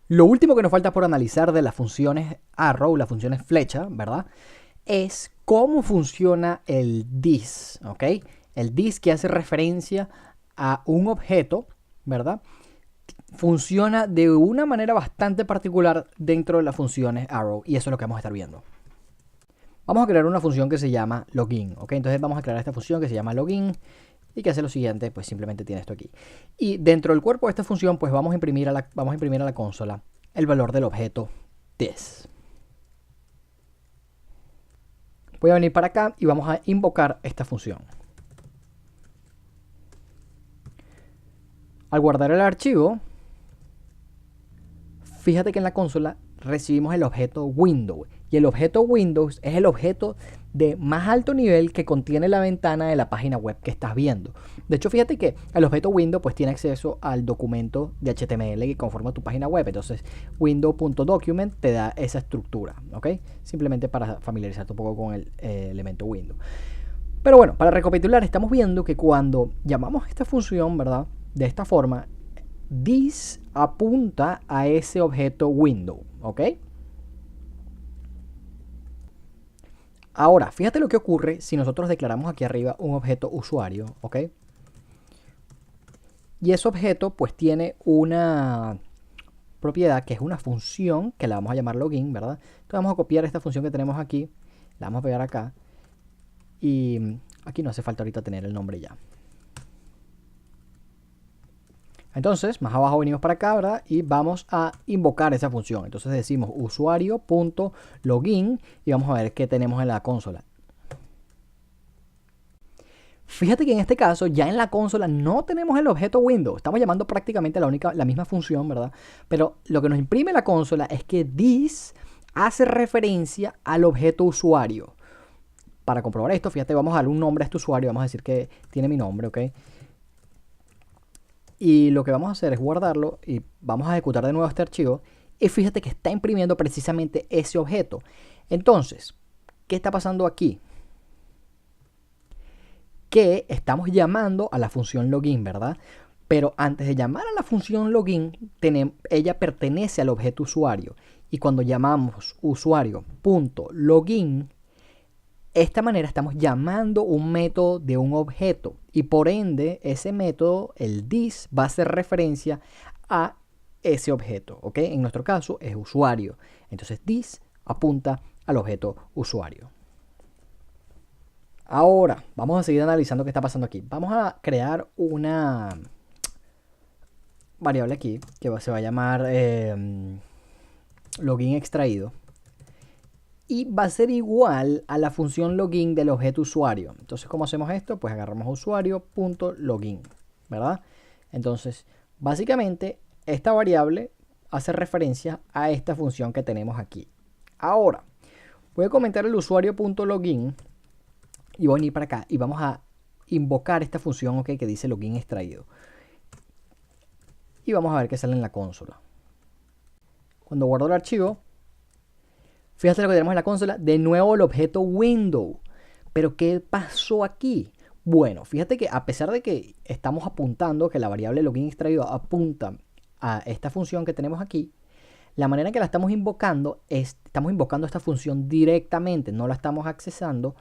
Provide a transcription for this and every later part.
Lo último que nos falta por analizar de las funciones arrow, las funciones flecha, ¿verdad? Es cómo funciona el this, ¿ok? El this que hace referencia a un objeto, ¿verdad? Funciona de una manera bastante particular dentro de las funciones arrow y eso es lo que vamos a estar viendo. Vamos a crear una función que se llama login, ¿ok? Entonces vamos a crear esta función que se llama login y que hace lo siguiente, pues simplemente tiene esto aquí. Y dentro del cuerpo de esta función, pues vamos a imprimir a la consola el valor del objeto this. Voy a venir para acá y vamos a invocar esta función. Al guardar el archivo, fíjate que en la consola recibimos el objeto window. Y el objeto Windows es el objeto de más alto nivel que contiene la ventana de la página web que estás viendo. De hecho, fíjate que el objeto window pues tiene acceso al documento de HTML que conforma tu página web. Entonces, window.document te da esa estructura, ¿ok? Simplemente para familiarizarte un poco con el elemento window. Pero bueno, para recapitular, estamos viendo que cuando llamamos esta función, ¿verdad? De esta forma, this apunta a ese objeto window, ¿ok? Ahora, fíjate lo que ocurre si nosotros declaramos aquí arriba un objeto usuario, ¿ok? Y ese objeto pues tiene una propiedad que es una función que la vamos a llamar login, ¿verdad? Entonces vamos a copiar esta función que tenemos aquí, la vamos a pegar acá y aquí no hace falta ahorita tener el nombre ya. Entonces, más abajo venimos para acá, ¿verdad? Y vamos a invocar esa función. Entonces decimos usuario.login y vamos a ver qué tenemos en la consola. Fíjate que en este caso ya en la consola no tenemos el objeto Windows. Estamos llamando prácticamente la misma función, ¿verdad? Pero lo que nos imprime la consola es que this hace referencia al objeto usuario. Para comprobar esto, fíjate, vamos a darle un nombre a este usuario. Vamos a decir que tiene mi nombre, ¿ok? Y lo que vamos a hacer es guardarlo y vamos a ejecutar de nuevo este archivo. Y fíjate que está imprimiendo precisamente ese objeto. Entonces, ¿qué está pasando aquí? Que estamos llamando a la función login, ¿verdad? Pero antes de llamar a la función login, ella pertenece al objeto usuario. Y cuando llamamos usuario.login, de esta manera estamos llamando un método de un objeto. Y por ende, ese método, el this, va a hacer referencia a ese objeto. ¿Ok? En nuestro caso es usuario. Entonces this apunta al objeto usuario. Ahora, vamos a seguir analizando qué está pasando aquí. Vamos a crear una variable aquí que se va a llamar login extraído. Y va a ser igual a la función login del objeto usuario. Entonces, ¿cómo hacemos esto? Pues agarramos usuario.login, ¿verdad? Entonces, básicamente, esta variable hace referencia a esta función que tenemos aquí. Ahora, voy a comentar el usuario.login y voy a venir para acá y vamos a invocar esta función, ¿ok? Que dice login extraído. Y vamos a ver qué sale en la consola. Cuando guardo el archivo, fíjate lo que tenemos en la consola. De nuevo el objeto window. Pero ¿qué pasó aquí? Bueno, fíjate que a pesar de que estamos apuntando que la variable login extraído apunta a esta función que tenemos aquí, la manera en que la estamos invocando es, estamos invocando esta función directamente, no la estamos accesando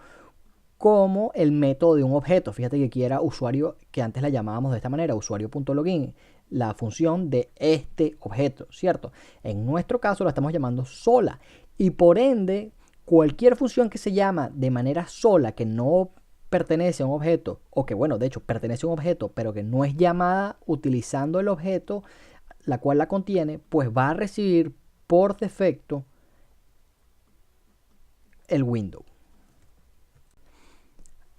como el método de un objeto. Fíjate que aquí era usuario, que antes la llamábamos de esta manera, usuario.login, la función de este objeto, ¿cierto? En nuestro caso la estamos llamando sola y por ende cualquier función que se llama de manera sola, que no pertenece a un objeto, o que bueno, de hecho pertenece a un objeto, pero que no es llamada utilizando el objeto la cual la contiene, pues va a recibir por defecto el window.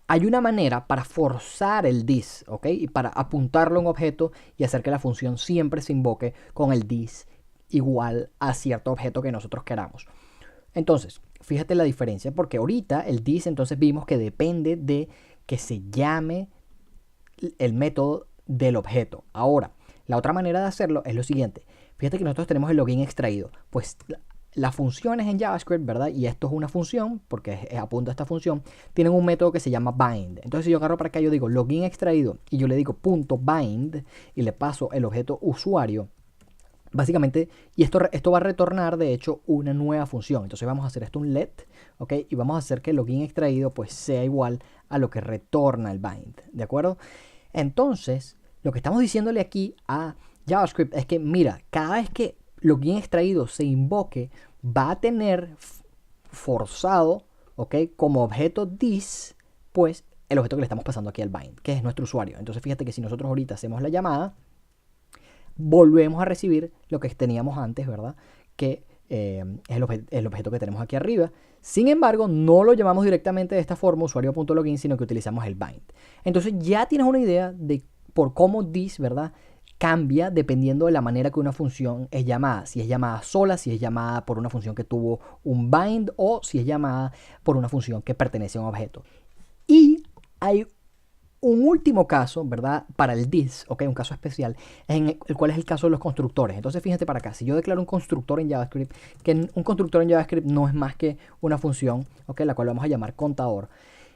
Hay una manera para forzar el this, ¿ok? Y para apuntarlo a un objeto y hacer que la función siempre se invoque con el this igual a cierto objeto que nosotros queramos. Entonces, fíjate la diferencia, porque ahorita el this entonces vimos que depende de que se llame el método del objeto. Ahora, la otra manera de hacerlo es lo siguiente. Fíjate que nosotros tenemos el login extraído. Pues las funciones en JavaScript, ¿verdad? Y esto es una función, porque apunta a esta función, tienen un método que se llama bind. Entonces si yo agarro para acá, yo digo login extraído y yo le digo .bind y le paso el objeto usuario, Básicamente, y esto va a retornar de hecho una nueva función. Entonces vamos a hacer esto un let, ¿ok? Y vamos a hacer que el login extraído pues sea igual a lo que retorna el bind, ¿de acuerdo? Entonces, lo que estamos diciéndole aquí a JavaScript es que, mira, cada vez que login extraído se invoque, va a tener forzado, ¿ok? Como objeto this, pues el objeto que le estamos pasando aquí al bind, que es nuestro usuario. Entonces fíjate que si nosotros ahorita hacemos la llamada, volvemos a recibir lo que teníamos antes, ¿verdad? Que es el objeto que tenemos aquí arriba. Sin embargo, no lo llamamos directamente de esta forma, usuario.login, sino que utilizamos el bind. Entonces ya tienes una idea de por cómo this, ¿verdad?, cambia dependiendo de la manera que una función es llamada. Si es llamada sola, si es llamada por una función que tuvo un bind o si es llamada por una función que pertenece a un objeto. Y hay un último caso, ¿verdad? Para el this, ¿ok? Un caso especial, en el cual es el caso de los constructores. Entonces, fíjate para acá. Si yo declaro un constructor en JavaScript, que un constructor en JavaScript no es más que una función, ¿ok? La cual vamos a llamar contador.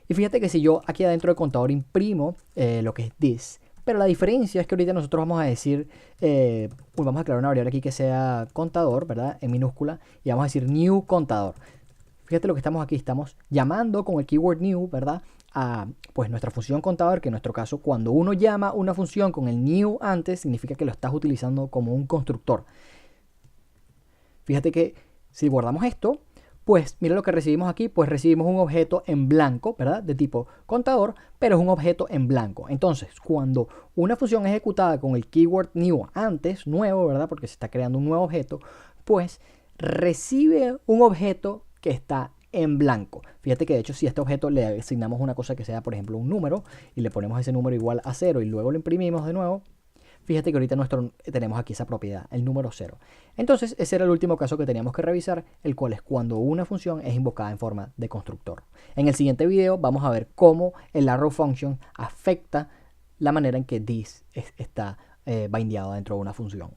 Y fíjate que si yo aquí adentro del contador imprimo lo que es this, pero la diferencia es que ahorita nosotros vamos a decir, vamos a declarar una variable aquí que sea contador, ¿verdad? En minúscula, y vamos a decir new contador. Fíjate lo que estamos aquí, estamos llamando con el keyword new, ¿verdad?, a pues nuestra función contador, que en nuestro caso cuando uno llama una función con el new antes, significa que lo estás utilizando como un constructor. Fíjate que si guardamos esto, pues mira lo que recibimos aquí, pues recibimos un objeto en blanco, ¿verdad?, de tipo contador, pero es un objeto en blanco. Entonces, cuando una función es ejecutada con el keyword new antes, nuevo, ¿verdad?, porque se está creando un nuevo objeto, pues recibe un objeto que está en blanco. Fíjate que de hecho si a este objeto le asignamos una cosa que sea, por ejemplo, un número, y le ponemos ese número igual a 0 y luego lo imprimimos de nuevo, fíjate que ahorita tenemos aquí esa propiedad, el número 0. Entonces ese era el último caso que teníamos que revisar, el cual es cuando una función es invocada en forma de constructor. En el siguiente video vamos a ver cómo el arrow function afecta la manera en que this está bindeado dentro de una función.